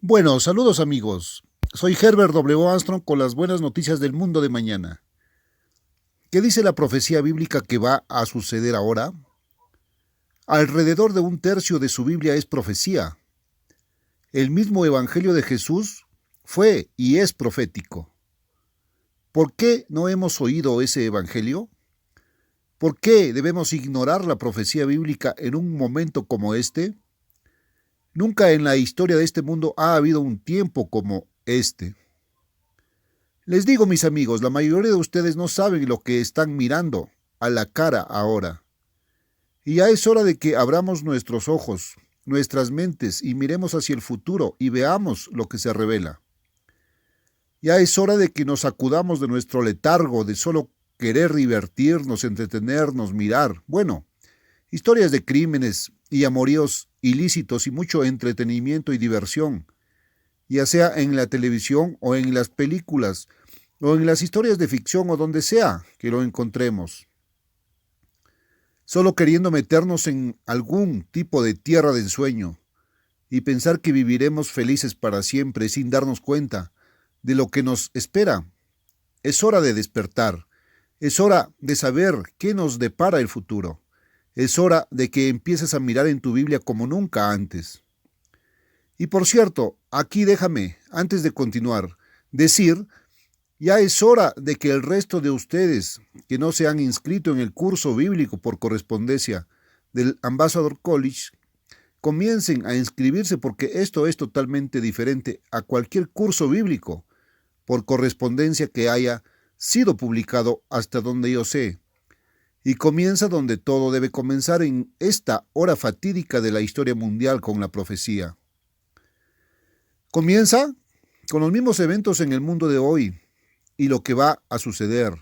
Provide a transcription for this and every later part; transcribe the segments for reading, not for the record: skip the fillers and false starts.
Bueno, saludos amigos. Soy Herbert W. Armstrong con las buenas noticias del mundo de mañana. ¿Qué dice la profecía bíblica que va a suceder ahora? Alrededor de un tercio de su Biblia es profecía. El mismo Evangelio de Jesús fue y es profético. ¿Por qué no hemos oído ese Evangelio? ¿Por qué debemos ignorar la profecía bíblica en un momento como este? Nunca en la historia de este mundo ha habido un tiempo como este. Les digo, mis amigos, la mayoría de ustedes no saben lo que están mirando a la cara ahora. Y ya es hora de que abramos nuestros ojos, nuestras mentes y miremos hacia el futuro y veamos lo que se revela. Ya es hora de que nos sacudamos de nuestro letargo de solo querer divertirnos, entretenernos, mirar. Bueno, historias de crímenes y amoríos ilícitos y mucho entretenimiento y diversión, ya sea en la televisión o en las películas, o en las historias de ficción o donde sea que lo encontremos. Solo queriendo meternos en algún tipo de tierra de ensueño y pensar que viviremos felices para siempre sin darnos cuenta de lo que nos espera. Es hora de despertar. Es hora de saber qué nos depara el futuro. Es hora de que empieces a mirar en tu Biblia como nunca antes. Y por cierto, aquí déjame, antes de continuar, decir, ya es hora de que el resto de ustedes que no se han inscrito en el curso bíblico por correspondencia del Ambassador College, comiencen a inscribirse porque esto es totalmente diferente a cualquier curso bíblico por correspondencia que haya sido publicado hasta donde yo sé. Y comienza donde todo debe comenzar, en esta hora fatídica de la historia mundial con la profecía. Comienza con los mismos eventos en el mundo de hoy y lo que va a suceder.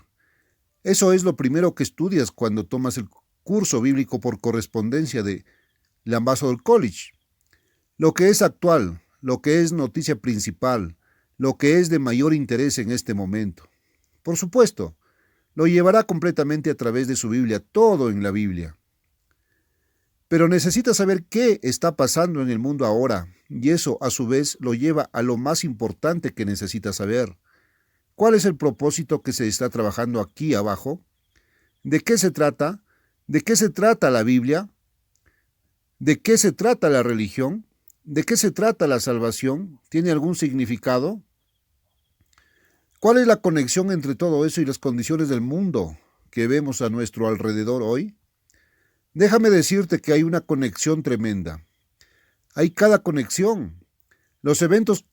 Eso es lo primero que estudias cuando tomas el curso bíblico por correspondencia de la Ambassador College. Lo que es actual, lo que es noticia principal, lo que es de mayor interés en este momento. Por supuesto, lo llevará completamente a través de su Biblia, todo en la Biblia. Pero necesita saber qué está pasando en el mundo ahora, y eso a su vez lo lleva a lo más importante que necesita saber. ¿Cuál es el propósito que se está trabajando aquí abajo? ¿De qué se trata? ¿De qué se trata la Biblia? ¿De qué se trata la religión? ¿De qué se trata la salvación? ¿Tiene algún significado? ¿Cuál es la conexión entre todo eso y las condiciones del mundo que vemos a nuestro alrededor hoy? Déjame decirte que hay una conexión tremenda. Hay cada conexión. Los eventos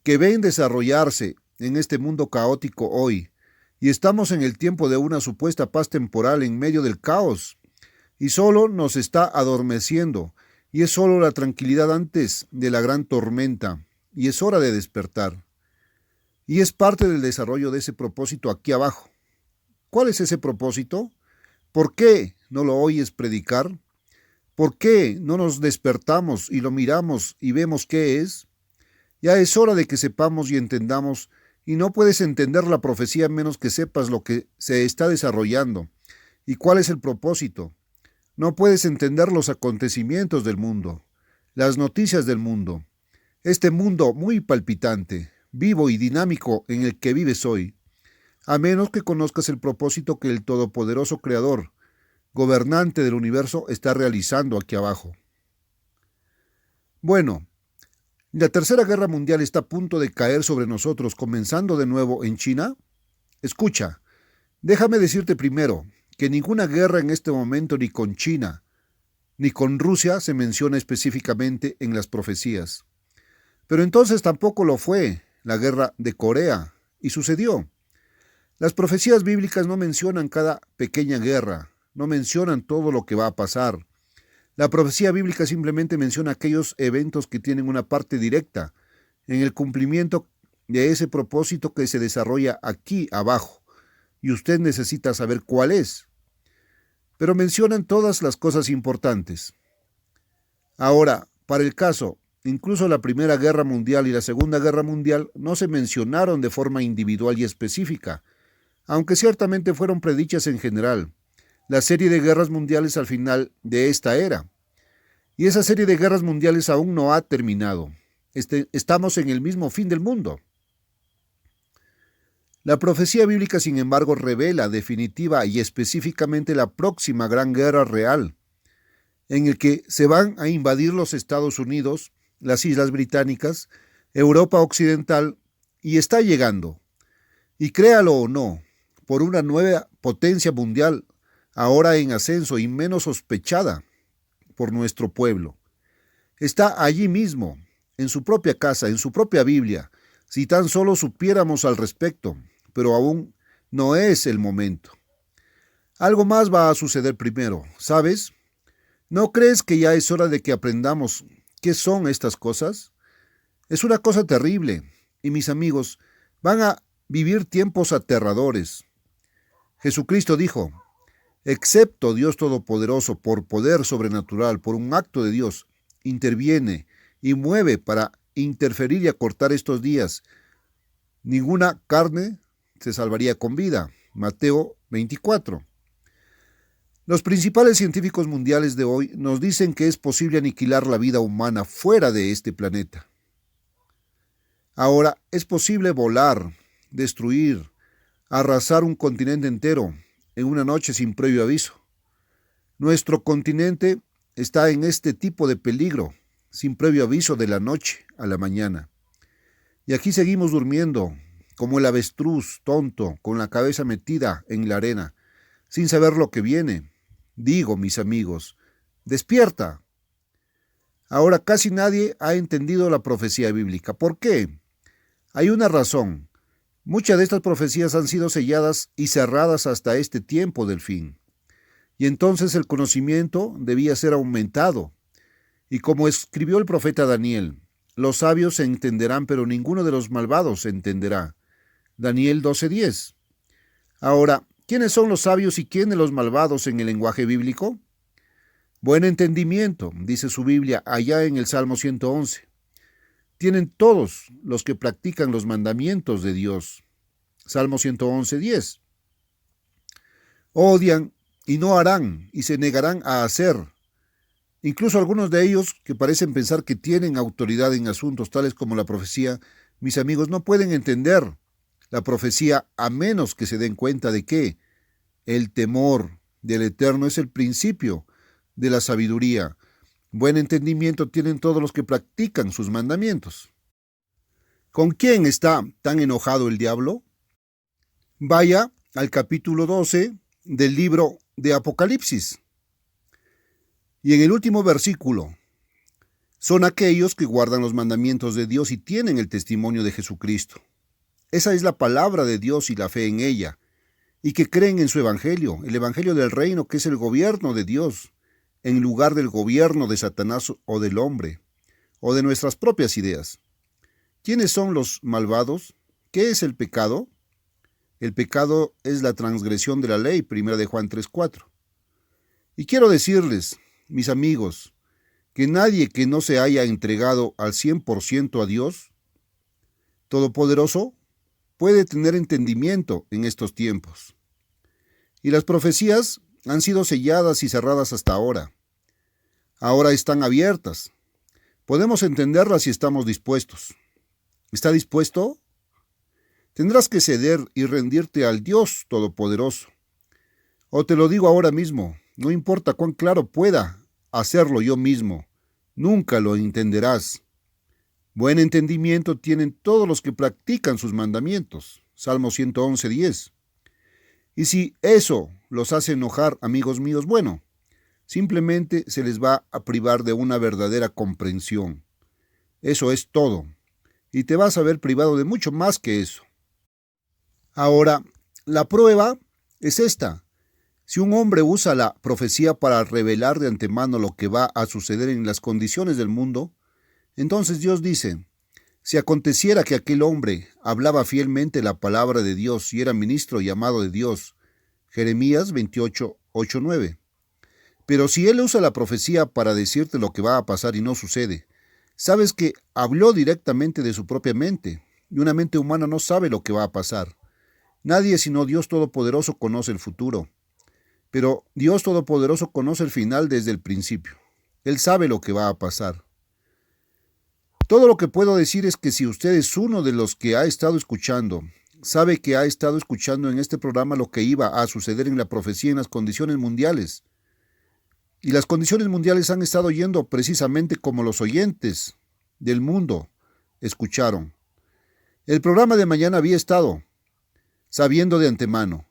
que ven desarrollarse en este mundo caótico hoy, y estamos en el tiempo de una supuesta paz temporal en medio del caos, y solo nos está adormeciendo, y es solo la tranquilidad antes de la gran tormenta, y es hora de despertar. Y es parte del desarrollo de ese propósito aquí abajo. ¿Cuál es ese propósito? ¿Por qué no lo oyes predicar? ¿Por qué no nos despertamos y lo miramos y vemos qué es? Ya es hora de que sepamos y entendamos, y no puedes entender la profecía a menos que sepas lo que se está desarrollando y cuál es el propósito. No puedes entender los acontecimientos del mundo, las noticias del mundo, este mundo muy palpitante, vivo y dinámico en el que vives hoy, a menos que conozcas el propósito que el todopoderoso Creador, gobernante del universo, está realizando aquí abajo. Bueno, la Tercera Guerra Mundial está a punto de caer sobre nosotros, comenzando de nuevo en China. Escucha, déjame decirte primero que ninguna guerra en este momento ni con China ni con Rusia se menciona específicamente en las profecías. Pero entonces tampoco lo fue la guerra de Corea, y sucedió. Las profecías bíblicas no mencionan cada pequeña guerra, no mencionan todo lo que va a pasar. La profecía bíblica simplemente menciona aquellos eventos que tienen una parte directa en el cumplimiento de ese propósito que se desarrolla aquí abajo, y usted necesita saber cuál es. Pero mencionan todas las cosas importantes. Ahora, para el caso, incluso la Primera Guerra Mundial y la Segunda Guerra Mundial no se mencionaron de forma individual y específica, aunque ciertamente fueron predichas en general. La serie de guerras mundiales al final de esta era. Y esa serie de guerras mundiales aún no ha terminado. estamos en el mismo fin del mundo. La profecía bíblica, sin embargo, revela definitiva y específicamente la próxima gran guerra real, en el que se van a invadir los Estados Unidos, las Islas Británicas, Europa Occidental, y está llegando. Y créalo o no, por una nueva potencia mundial, ahora en ascenso y menos sospechada por nuestro pueblo. Está allí mismo, en su propia casa, en su propia Biblia, si tan solo supiéramos al respecto, pero aún no es el momento. Algo más va a suceder primero, ¿sabes? ¿No crees que ya es hora de que aprendamos qué son estas cosas? Es una cosa terrible, y mis amigos, van a vivir tiempos aterradores. Jesucristo dijo, excepto Dios Todopoderoso, por poder sobrenatural, por un acto de Dios, interviene y mueve para interferir y acortar estos días, ninguna carne se salvaría con vida. Mateo 24. Los principales científicos mundiales de hoy nos dicen que es posible aniquilar la vida humana fuera de este planeta. Ahora, es posible volar, destruir, arrasar un continente entero en una noche sin previo aviso. Nuestro continente está en este tipo de peligro, sin previo aviso de la noche a la mañana. Y aquí seguimos durmiendo, como el avestruz tonto, con la cabeza metida en la arena, sin saber lo que viene. Digo, mis amigos, despierta. Ahora casi nadie ha entendido la profecía bíblica. ¿Por qué? Hay una razón. Muchas de estas profecías han sido selladas y cerradas hasta este tiempo del fin. Y entonces el conocimiento debía ser aumentado. Y como escribió el profeta Daniel, los sabios se entenderán, pero ninguno de los malvados se entenderá. Daniel 12:10. Ahora, ¿quiénes son los sabios y quiénes los malvados en el lenguaje bíblico? Buen entendimiento, dice su Biblia allá en el Salmo 111. Tienen todos los que practican los mandamientos de Dios. Salmo 111:10. Odian y no harán, y se negarán a hacer. Incluso algunos de ellos que parecen pensar que tienen autoridad en asuntos tales como la profecía, mis amigos, no pueden entender la profecía a menos que se den cuenta de que el temor del Eterno es el principio de la sabiduría. Buen entendimiento tienen todos los que practican sus mandamientos. ¿Con quién está tan enojado el diablo? Vaya al capítulo 12 del libro de Apocalipsis. Y en el último versículo, son aquellos que guardan los mandamientos de Dios y tienen el testimonio de Jesucristo. Esa es la palabra de Dios y la fe en ella, y que creen en su evangelio, el evangelio del reino, que es el gobierno de Dios, en lugar del gobierno de Satanás o del hombre, o de nuestras propias ideas. ¿Quiénes son los malvados? ¿Qué es el pecado? El pecado es la transgresión de la ley, 1 de Juan 3:4. Y quiero decirles, mis amigos, que nadie que no se haya entregado al 100% a Dios Todopoderoso puede tener entendimiento en estos tiempos. Y las profecías han sido selladas y cerradas hasta ahora. Ahora están abiertas. Podemos entenderlas si estamos dispuestos. ¿Está dispuesto? Tendrás que ceder y rendirte al Dios Todopoderoso. O te lo digo ahora mismo, no importa cuán claro pueda hacerlo yo mismo, nunca lo entenderás. Buen entendimiento tienen todos los que practican sus mandamientos. Salmo 111:10. Y si eso los hace enojar, amigos míos, bueno, simplemente se les va a privar de una verdadera comprensión. Eso es todo. Y te vas a ver privado de mucho más que eso. Ahora, la prueba es esta. Si un hombre usa la profecía para revelar de antemano lo que va a suceder en las condiciones del mundo, entonces Dios dice, si aconteciera que aquel hombre hablaba fielmente la palabra de Dios y era ministro llamado de Dios, Jeremías 28:8-9. Pero si él usa la profecía para decirte lo que va a pasar y no sucede, sabes que habló directamente de su propia mente, y una mente humana no sabe lo que va a pasar. Nadie sino Dios Todopoderoso conoce el futuro. Pero Dios Todopoderoso conoce el final desde el principio. Él sabe lo que va a pasar. Todo lo que puedo decir es que si usted es uno de los que ha estado escuchando, sabe que ha estado escuchando en este programa lo que iba a suceder en la profecía en las condiciones mundiales. Y las condiciones mundiales han estado yendo precisamente como los oyentes del mundo escucharon. El programa de mañana había estado sabiendo de antemano.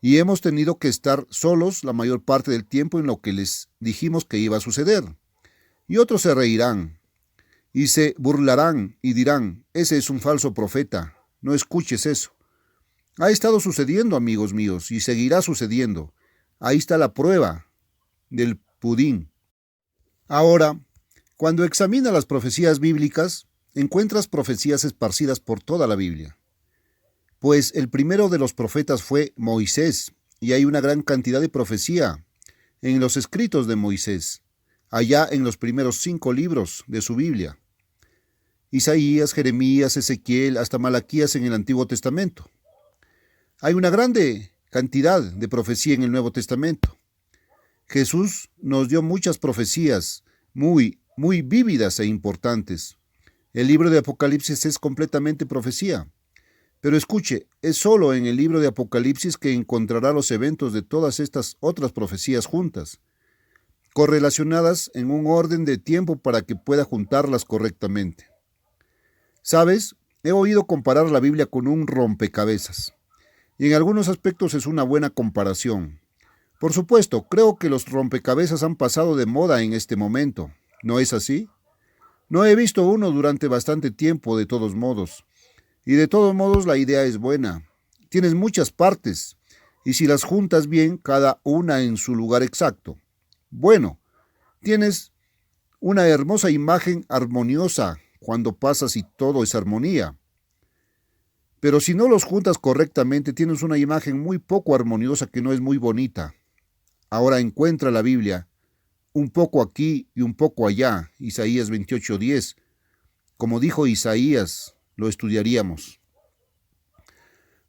Y hemos tenido que estar solos la mayor parte del tiempo en lo que les dijimos que iba a suceder. Y otros se reirán y se burlarán y dirán, ese es un falso profeta, no escuches eso. Ha estado sucediendo, amigos míos, y seguirá sucediendo. Ahí está la prueba del pudín. Ahora, cuando examina las profecías bíblicas, encuentras profecías esparcidas por toda la Biblia. Pues el primero de los profetas fue Moisés, y hay una gran cantidad de profecía en los escritos de Moisés, allá en los primeros 5 libros de su Biblia. Isaías, Jeremías, Ezequiel, hasta Malaquías en el Antiguo Testamento. Hay una grande cantidad de profecía en el Nuevo Testamento. Jesús nos dio muchas profecías muy vívidas e importantes. El libro de Apocalipsis es completamente profecía. Pero escuche, es solo en el libro de Apocalipsis que encontrará los eventos de todas estas otras profecías juntas, correlacionadas en un orden de tiempo para que pueda juntarlas correctamente. ¿Sabes? He oído comparar la Biblia con un rompecabezas, y en algunos aspectos es una buena comparación. Por supuesto, creo que los rompecabezas han pasado de moda en este momento. ¿No es así? No he visto uno durante bastante tiempo, de todos modos. Y de todos modos la idea es buena. Tienes muchas partes, y si las juntas bien, cada una en su lugar exacto, bueno, tienes una hermosa imagen armoniosa cuando pasas y todo es armonía. Pero si no los juntas correctamente, tienes una imagen muy poco armoniosa que no es muy bonita. Ahora encuentra la Biblia, un poco aquí y un poco allá, Isaías 28:10. Como dijo Isaías, lo estudiaríamos.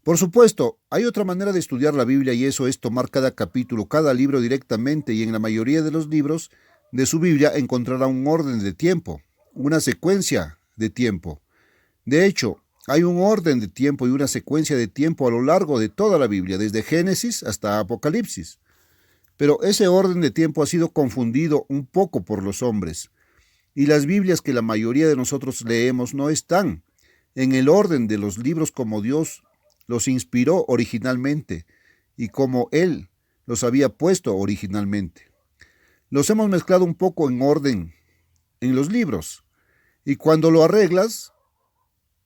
Por supuesto, hay otra manera de estudiar la Biblia y eso es tomar cada capítulo, cada libro directamente, y en la mayoría de los libros de su Biblia encontrará un orden de tiempo, una secuencia de tiempo. De hecho, hay un orden de tiempo y una secuencia de tiempo a lo largo de toda la Biblia, desde Génesis hasta Apocalipsis. Pero ese orden de tiempo ha sido confundido un poco por los hombres, y las Biblias que la mayoría de nosotros leemos no están en el orden de los libros como Dios los inspiró originalmente y como Él los había puesto originalmente. Los hemos mezclado un poco en orden en los libros, y cuando lo arreglas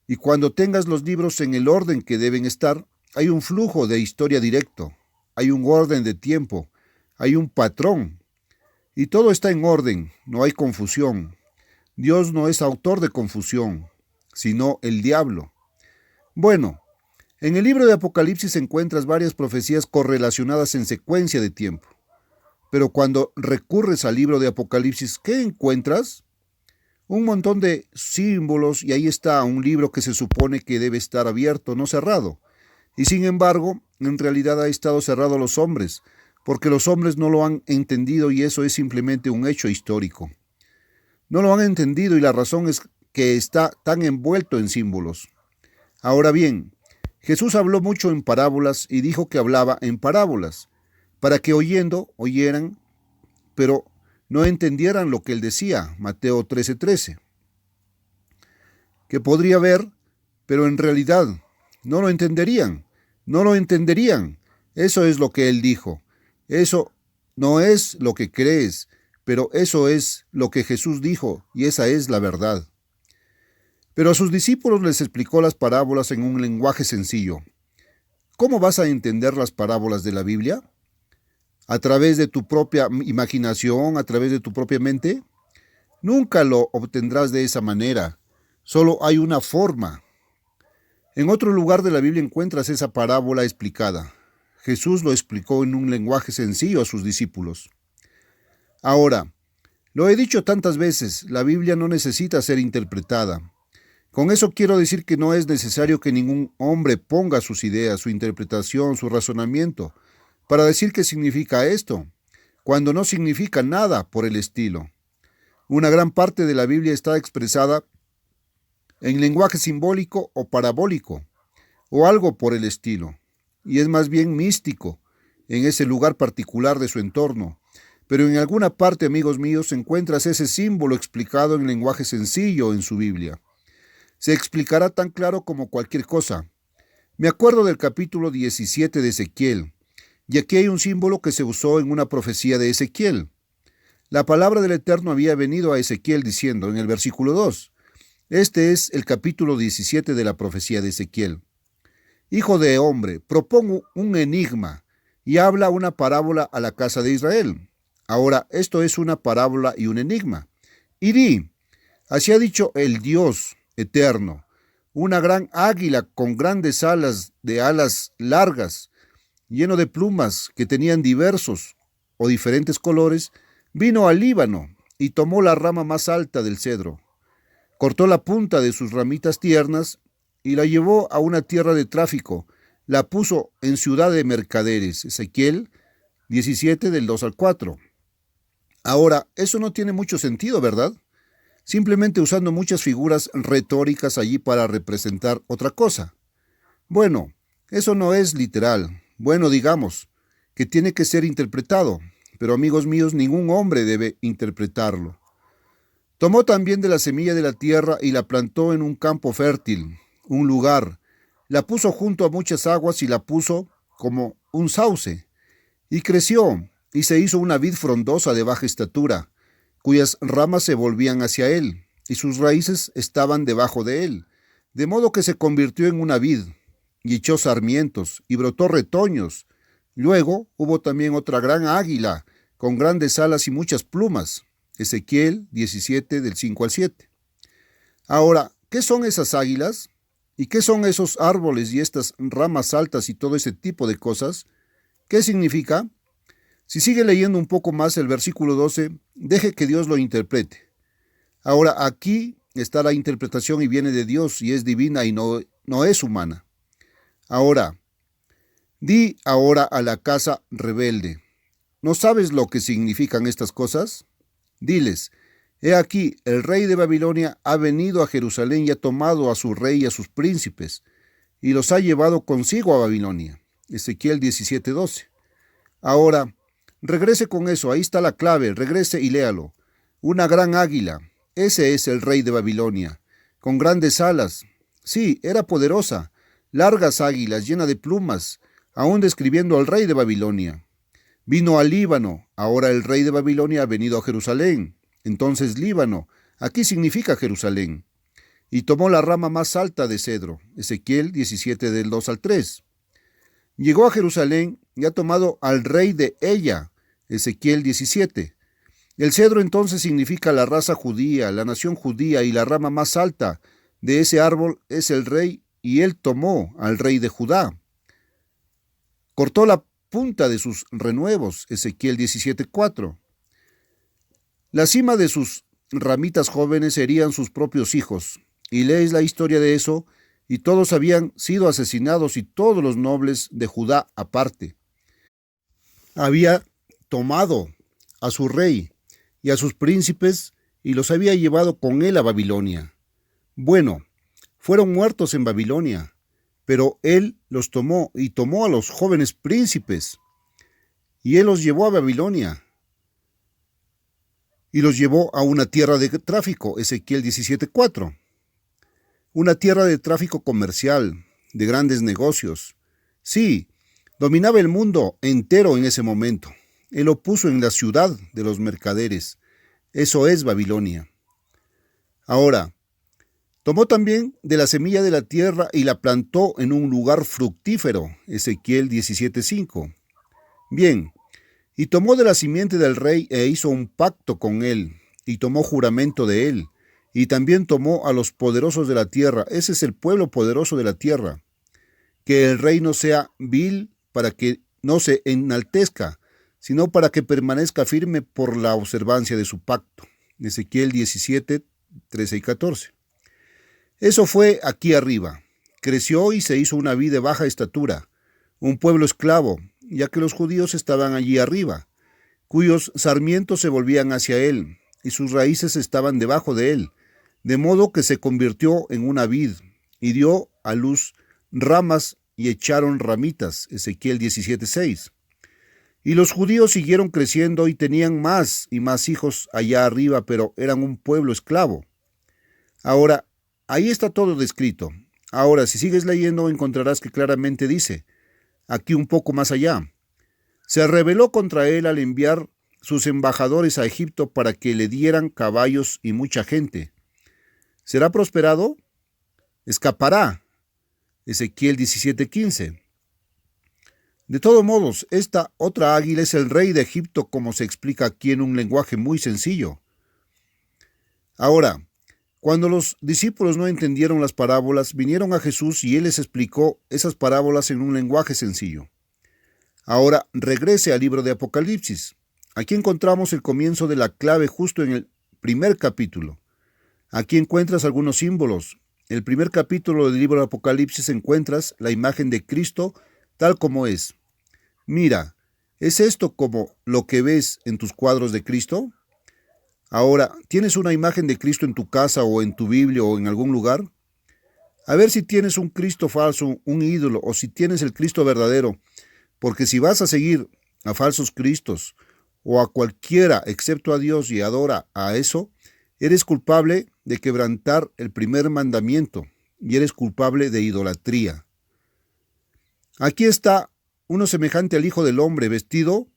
y cuando tengas los libros en el orden que deben estar, hay un flujo de historia directo, hay un orden de tiempo, hay un patrón, y todo está en orden, no hay confusión. Dios no es autor de confusión, sino el diablo. Bueno, en el libro de Apocalipsis encuentras varias profecías correlacionadas en secuencia de tiempo. Pero cuando recurres al libro de Apocalipsis, ¿qué encuentras? Un montón de símbolos, y ahí está un libro que se supone que debe estar abierto, no cerrado. Y sin embargo, en realidad ha estado cerrado a los hombres, porque los hombres no lo han entendido y eso es simplemente un hecho histórico. No lo han entendido y la razón es que está tan envuelto en símbolos. Ahora bien, Jesús habló mucho en parábolas y dijo que hablaba en parábolas, para que oyendo, oyeran, pero no entendieran lo que él decía, Mateo 13:13. Que podría ver, pero en realidad no lo entenderían, no lo entenderían. Eso es lo que él dijo. Eso no es lo que crees, pero eso es lo que Jesús dijo, y esa es la verdad. Pero a sus discípulos les explicó las parábolas en un lenguaje sencillo. ¿Cómo vas a entender las parábolas de la Biblia? ¿A través de tu propia imaginación, a través de tu propia mente? Nunca lo obtendrás de esa manera. Solo hay una forma. En otro lugar de la Biblia encuentras esa parábola explicada. Jesús lo explicó en un lenguaje sencillo a sus discípulos. Ahora, lo he dicho tantas veces, la Biblia no necesita ser interpretada. Con eso quiero decir que no es necesario que ningún hombre ponga sus ideas, su interpretación, su razonamiento, para decir qué significa esto, cuando no significa nada por el estilo. Una gran parte de la Biblia está expresada en lenguaje simbólico o parabólico, o algo por el estilo, y es más bien místico en ese lugar particular de su entorno. Pero en alguna parte, amigos míos, encuentras ese símbolo explicado en lenguaje sencillo en su Biblia. Se explicará tan claro como cualquier cosa. Me acuerdo del capítulo 17 de Ezequiel, y aquí hay un símbolo que se usó en una profecía de Ezequiel. La palabra del Eterno había venido a Ezequiel diciendo en el versículo 2, este es el capítulo 17 de la profecía de Ezequiel. Hijo de hombre, propongo un enigma y habla una parábola a la casa de Israel. Ahora, esto es una parábola y un enigma. Y di, así ha dicho el Dios eterno, una gran águila con grandes alas de alas largas, lleno de plumas que tenían diversos o diferentes colores, vino al Líbano y tomó la rama más alta del cedro. Cortó la punta de sus ramitas tiernas y la llevó a una tierra de tráfico. La puso en ciudad de mercaderes. Ezequiel 17 del 2 al 4. Ahora, eso no tiene mucho sentido, ¿verdad? Simplemente usando muchas figuras retóricas allí para representar otra cosa. Bueno, eso no es literal. Bueno, digamos, que tiene que ser interpretado. Pero amigos míos, ningún hombre debe interpretarlo. Tomó también de la semilla de la tierra y la plantó en un campo fértil, un lugar. La puso junto a muchas aguas y la puso como un sauce. Y creció, y se hizo una vid frondosa de baja estatura, cuyas ramas se volvían hacia él, y sus raíces estaban debajo de él, de modo que se convirtió en una vid, y echó sarmientos, y brotó retoños. Luego hubo también otra gran águila, con grandes alas y muchas plumas. Ezequiel 17 del 5 al 7. Ahora, ¿qué son esas águilas? ¿Y qué son esos árboles y estas ramas altas y todo ese tipo de cosas? ¿Qué significa? Si sigue leyendo un poco más el versículo 12, deje que Dios lo interprete. Ahora, aquí está la interpretación y viene de Dios y es divina y no es humana. Ahora, di ahora a la casa rebelde, ¿no sabes lo que significan estas cosas? Diles, he aquí, el rey de Babilonia ha venido a Jerusalén y ha tomado a su rey y a sus príncipes, y los ha llevado consigo a Babilonia. Ezequiel 17:12. Ahora, regrese con eso, ahí está la clave, regrese y léalo. Una gran águila, ese es el rey de Babilonia, con grandes alas. Sí, era poderosa, largas águilas, llena de plumas, aún describiendo al rey de Babilonia. Vino al Líbano, ahora el rey de Babilonia ha venido a Jerusalén. Entonces Líbano, aquí significa Jerusalén. Y tomó la rama más alta de cedro. Ezequiel 17 del 2 al 3. Llegó a Jerusalén y ha tomado al rey de ella. Ezequiel 17. El cedro entonces significa la raza judía, la nación judía, y la rama más alta de ese árbol es el rey, y él tomó al rey de Judá. Cortó la punta de sus renuevos, Ezequiel 17:4. La cima de sus ramitas jóvenes serían sus propios hijos, y lees la historia de eso, y todos habían sido asesinados y todos los nobles de Judá aparte. Había tomado a su rey y a sus príncipes y los había llevado con él a Babilonia. Bueno, fueron muertos en Babilonia, pero él los tomó y tomó a los jóvenes príncipes, y él los llevó a Babilonia, y los llevó a una tierra de tráfico, Ezequiel 17:4. Una tierra de tráfico comercial, de grandes negocios. Sí, dominaba el mundo entero en ese momento. Él lo puso en la ciudad de los mercaderes. Eso es Babilonia. Ahora, tomó también de la semilla de la tierra y la plantó en un lugar fructífero. Ezequiel 17:5. Bien, y tomó de la simiente del rey e hizo un pacto con él, y tomó juramento de él, y también tomó a los poderosos de la tierra. Ese es el pueblo poderoso de la tierra. Que el rey no sea vil para que no se enaltezca, sino para que permanezca firme por la observancia de su pacto. Ezequiel 17, 13 y 14. Eso fue aquí arriba. Creció y se hizo una vid de baja estatura, un pueblo esclavo, ya que los judíos estaban allí arriba, cuyos sarmientos se volvían hacia él, y sus raíces estaban debajo de él, de modo que se convirtió en una vid, y dio a luz ramas y echaron ramitas. Ezequiel 17:6. Y los judíos siguieron creciendo y tenían más y más hijos allá arriba, pero eran un pueblo esclavo. Ahora, ahí está todo descrito. Ahora, si sigues leyendo, encontrarás que claramente dice, aquí un poco más allá, se rebeló contra él al enviar sus embajadores a Egipto para que le dieran caballos y mucha gente. ¿Será prosperado? Escapará. Ezequiel 17:15. De todos modos, esta otra águila es el rey de Egipto, como se explica aquí en un lenguaje muy sencillo. Ahora, cuando los discípulos no entendieron las parábolas, vinieron a Jesús y él les explicó esas parábolas en un lenguaje sencillo. Ahora, regrese al libro de Apocalipsis. Aquí encontramos el comienzo de la clave justo en el primer capítulo. Aquí encuentras algunos símbolos. En el primer capítulo del libro de Apocalipsis encuentras la imagen de Cristo tal como es. Mira, ¿es esto como lo que ves en tus cuadros de Cristo? Ahora, ¿tienes una imagen de Cristo en tu casa o en tu Biblia o en algún lugar? A ver si tienes un Cristo falso, un ídolo, o si tienes el Cristo verdadero, porque si vas a seguir a falsos cristos o a cualquiera excepto a Dios y adora a eso, eres culpable de quebrantar el primer mandamiento y eres culpable de idolatría. Aquí está uno semejante al Hijo del Hombre, vestido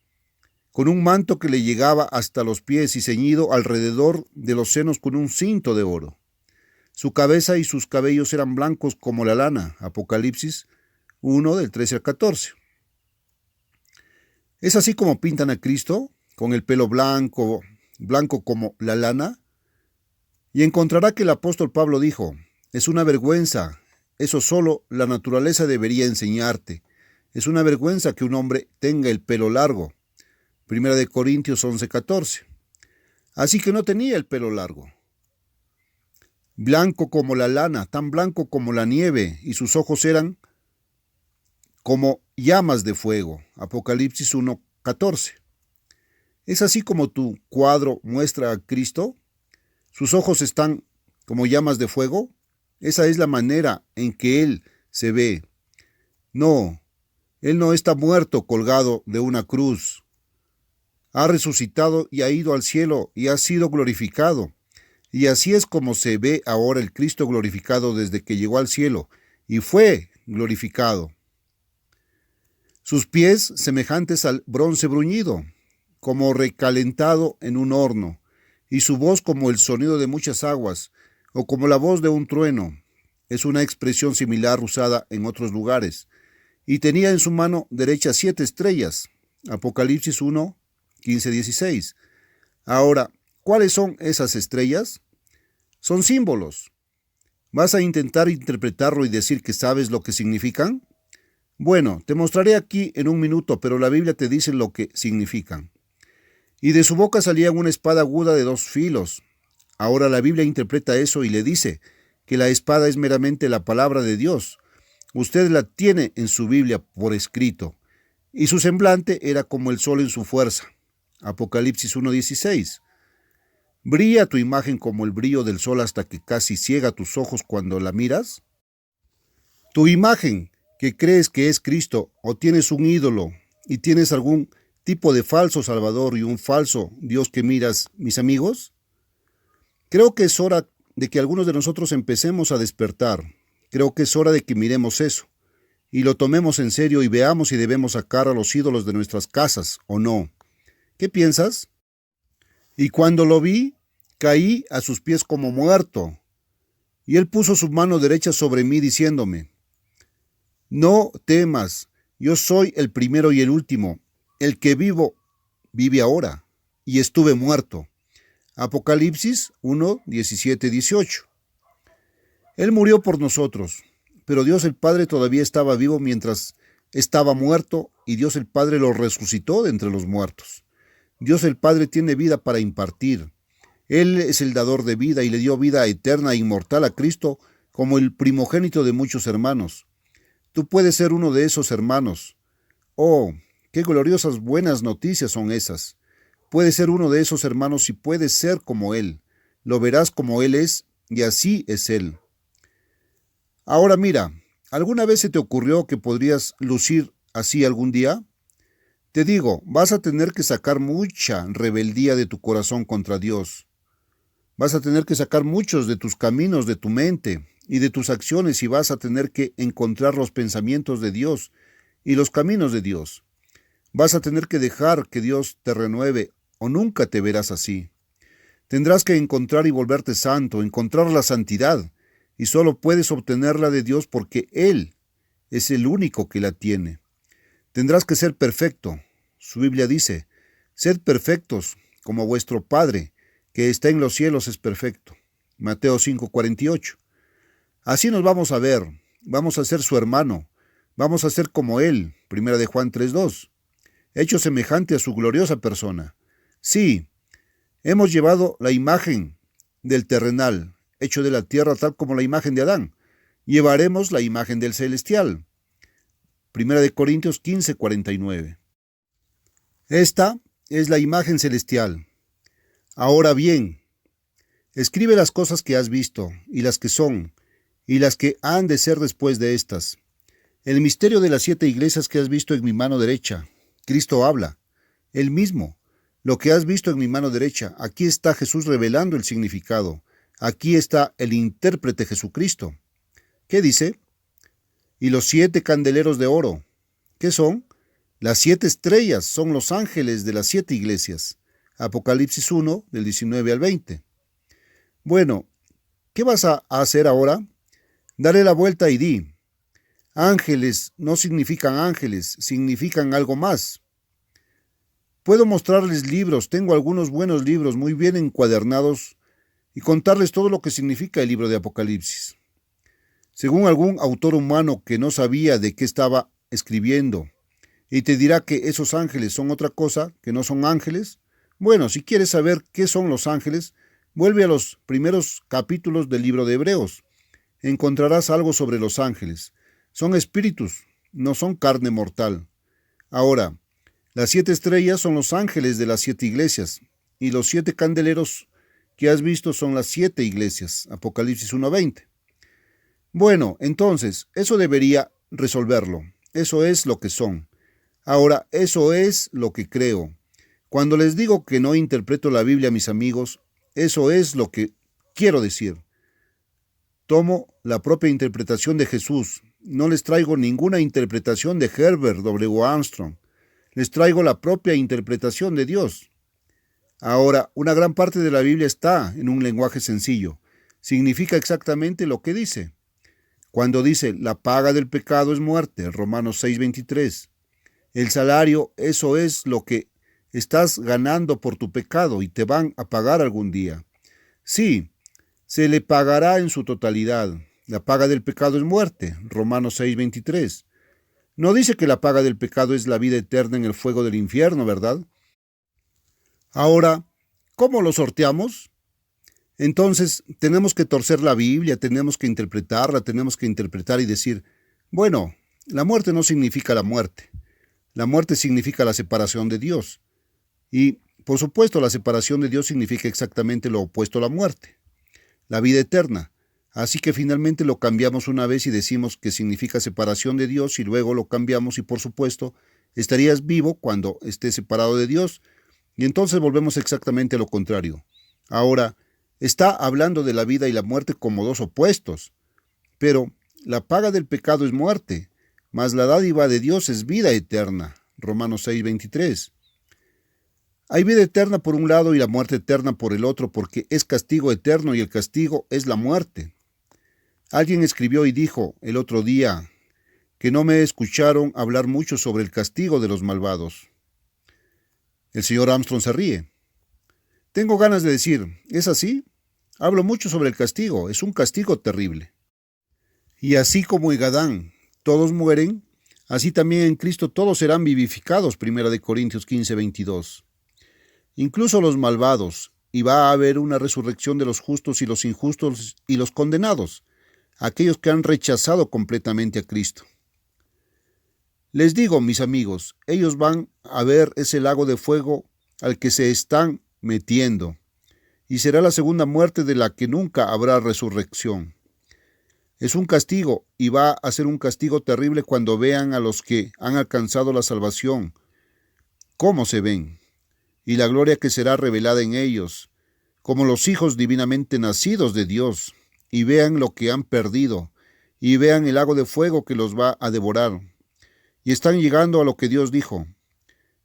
con un manto que le llegaba hasta los pies y ceñido alrededor de los senos con un cinto de oro. Su cabeza y sus cabellos eran blancos como la lana. Apocalipsis 1, del 13 al 14. ¿Es así como pintan a Cristo? Con el pelo blanco, blanco como la lana. Y encontrará que el apóstol Pablo dijo, es una vergüenza, eso solo la naturaleza debería enseñarte. Es una vergüenza que un hombre tenga el pelo largo. 1 Corintios 11:14. Así que no tenía el pelo largo. Blanco como la lana, tan blanco como la nieve, y sus ojos eran como llamas de fuego. Apocalipsis 1:14. ¿Es así como tu cuadro muestra a Cristo? ¿Sus ojos están como llamas de fuego? Esa es la manera en que Él se ve. No, Él no está muerto colgado de una cruz. Ha resucitado y ha ido al cielo y ha sido glorificado. Y así es como se ve ahora el Cristo glorificado desde que llegó al cielo y fue glorificado. Sus pies semejantes al bronce bruñido, como recalentado en un horno, y su voz como el sonido de muchas aguas, o como la voz de un trueno. Es una expresión similar usada en otros lugares. Y tenía en su mano derecha 7 estrellas. Apocalipsis 1, 15, 16. Ahora, ¿cuáles son esas estrellas? Son símbolos. ¿Vas a intentar interpretarlo y decir que sabes lo que significan? Bueno, te mostraré aquí en un minuto, pero la Biblia te dice lo que significan. Y de su boca salía una espada aguda de 2 filos. Ahora la Biblia interpreta eso y le dice que la espada es meramente la palabra de Dios. Usted la tiene en su Biblia por escrito. Y su semblante era como el sol en su fuerza. Apocalipsis 1:16. ¿Brilla tu imagen como el brillo del sol hasta que casi ciega tus ojos cuando la miras? Tu imagen, que crees que es Cristo, o tienes un ídolo y tienes algún tipo de falso Salvador y un falso Dios que miras, mis amigos? Creo que es hora de que algunos de nosotros empecemos a despertar. Creo que es hora de que miremos eso y lo tomemos en serio y veamos si debemos sacar a los ídolos de nuestras casas o no. ¿Qué piensas? Y cuando lo vi, caí a sus pies como muerto. Y él puso su mano derecha sobre mí diciéndome, no temas, yo soy el primero y el último, el que vivo, vive ahora, y estuve muerto. Apocalipsis 1, 17, 18. Él murió por nosotros, pero Dios el Padre todavía estaba vivo mientras estaba muerto, y Dios el Padre lo resucitó de entre los muertos. Dios el Padre tiene vida para impartir. Él es el dador de vida y le dio vida eterna e inmortal a Cristo como el primogénito de muchos hermanos. Tú puedes ser uno de esos hermanos. Oh, qué gloriosas buenas noticias son esas. Puedes ser uno de esos hermanos y puedes ser como Él. Lo verás como Él es y así es Él. Ahora mira, ¿alguna vez se te ocurrió que podrías lucir así algún día? Te digo, vas a tener que sacar mucha rebeldía de tu corazón contra Dios. Vas a tener que sacar muchos de tus caminos de tu mente y de tus acciones y vas a tener que encontrar los pensamientos de Dios y los caminos de Dios. Vas a tener que dejar que Dios te renueve o nunca te verás así. Tendrás que encontrar y volverte santo, encontrar la santidad, y solo puedes obtenerla de Dios porque Él es el único que la tiene. Tendrás que ser perfecto. Su Biblia dice, sed perfectos como vuestro Padre, que está en los cielos, es perfecto. Mateo 5:48. Así nos vamos a ver, vamos a ser su hermano, vamos a ser como Él, 1 de Juan 3:2, hecho semejante a su gloriosa persona. Sí, hemos llevado la imagen del terrenal, hecho de la tierra tal como la imagen de Adán. Llevaremos la imagen del celestial. 1 de Corintios 15:49. Esta es la imagen celestial. Ahora bien, escribe las cosas que has visto, y las que son, y las que han de ser después de estas. El misterio de las 7 iglesias que has visto en mi mano derecha. Cristo habla. Él mismo. Lo que has visto en mi mano derecha. Aquí está Jesús revelando el significado. Aquí está el intérprete Jesucristo. ¿Qué dice? Y los 7 candeleros de oro. ¿Qué son? Las 7 estrellas son los ángeles de las 7 iglesias. Apocalipsis 1, del 19 al 20. Bueno, ¿qué vas a hacer ahora? Dale la vuelta y di, ángeles no significan ángeles, significan algo más. Puedo mostrarles libros, tengo algunos buenos libros muy bien encuadernados y contarles todo lo que significa el libro de Apocalipsis. Según algún autor humano que no sabía de qué estaba escribiendo y te dirá que esos ángeles son otra cosa, que no son ángeles. Bueno, si quieres saber qué son los ángeles, vuelve a los primeros capítulos del libro de Hebreos. Encontrarás algo sobre los ángeles. Son espíritus, no son carne mortal. Ahora, las 7 estrellas son los ángeles de las 7 iglesias, y los 7 candeleros que has visto son las 7 iglesias. Apocalipsis 1:20. Bueno, entonces, eso debería resolverlo. Eso es lo que son. Ahora, eso es lo que creo. Cuando les digo que no interpreto la Biblia, mis amigos, eso es lo que quiero decir. Tomo la propia interpretación de Jesús. No les traigo ninguna interpretación de Herbert W. Armstrong. Les traigo la propia interpretación de Dios. Ahora, una gran parte de la Biblia está en un lenguaje sencillo. Significa exactamente lo que dice. Cuando dice, la paga del pecado es muerte, Romanos 6:23. El salario, eso es lo que estás ganando por tu pecado y te van a pagar algún día. Sí, se le pagará en su totalidad. La paga del pecado es muerte, Romanos 6:23. No dice que la paga del pecado es la vida eterna en el fuego del infierno, ¿verdad? Ahora, ¿cómo lo sorteamos? Entonces, tenemos que torcer la Biblia, tenemos que interpretarla, tenemos que interpretar y decir, bueno, la muerte no significa la muerte. La muerte significa la separación de Dios. Y, por supuesto, la separación de Dios significa exactamente lo opuesto a la muerte, la vida eterna. Así que finalmente lo cambiamos una vez y decimos que significa separación de Dios y luego lo cambiamos y, por supuesto, estarías vivo cuando estés separado de Dios y entonces volvemos exactamente a lo contrario. Ahora, está hablando de la vida y la muerte como dos opuestos, pero la paga del pecado es muerte, mas la dádiva de Dios es vida eterna. Romanos 6:23. Hay vida eterna por un lado y la muerte eterna por el otro, porque es castigo eterno y el castigo es la muerte. Alguien escribió y dijo el otro día que no me escucharon hablar mucho sobre el castigo de los malvados. El señor Armstrong se ríe. Tengo ganas de decir, ¿es así? Hablo mucho sobre el castigo, es un castigo terrible. Y así como en Adán todos mueren, así también en Cristo todos serán vivificados, 1 Corintios 15:22. Incluso los malvados, y va a haber una resurrección de los justos y los injustos y los condenados, aquellos que han rechazado completamente a Cristo. Les digo, mis amigos, ellos van a ver ese lago de fuego al que se están metiendo, y será la segunda muerte de la que nunca habrá resurrección. Es un castigo, y va a ser un castigo terrible cuando vean a los que han alcanzado la salvación, cómo se ven, y la gloria que será revelada en ellos, como los hijos divinamente nacidos de Dios, y vean lo que han perdido, y vean el lago de fuego que los va a devorar. Y están llegando a lo que Dios dijo: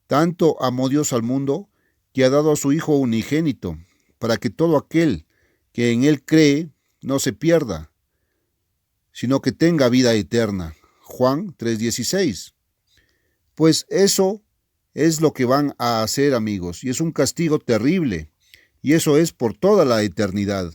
tanto amó Dios al mundo, que ha dado a su Hijo unigénito, para que todo aquel que en Él cree no se pierda, sino que tenga vida eterna. Juan 3:16. Pues eso es lo que van a hacer, amigos, y es un castigo terrible, y eso es por toda la eternidad.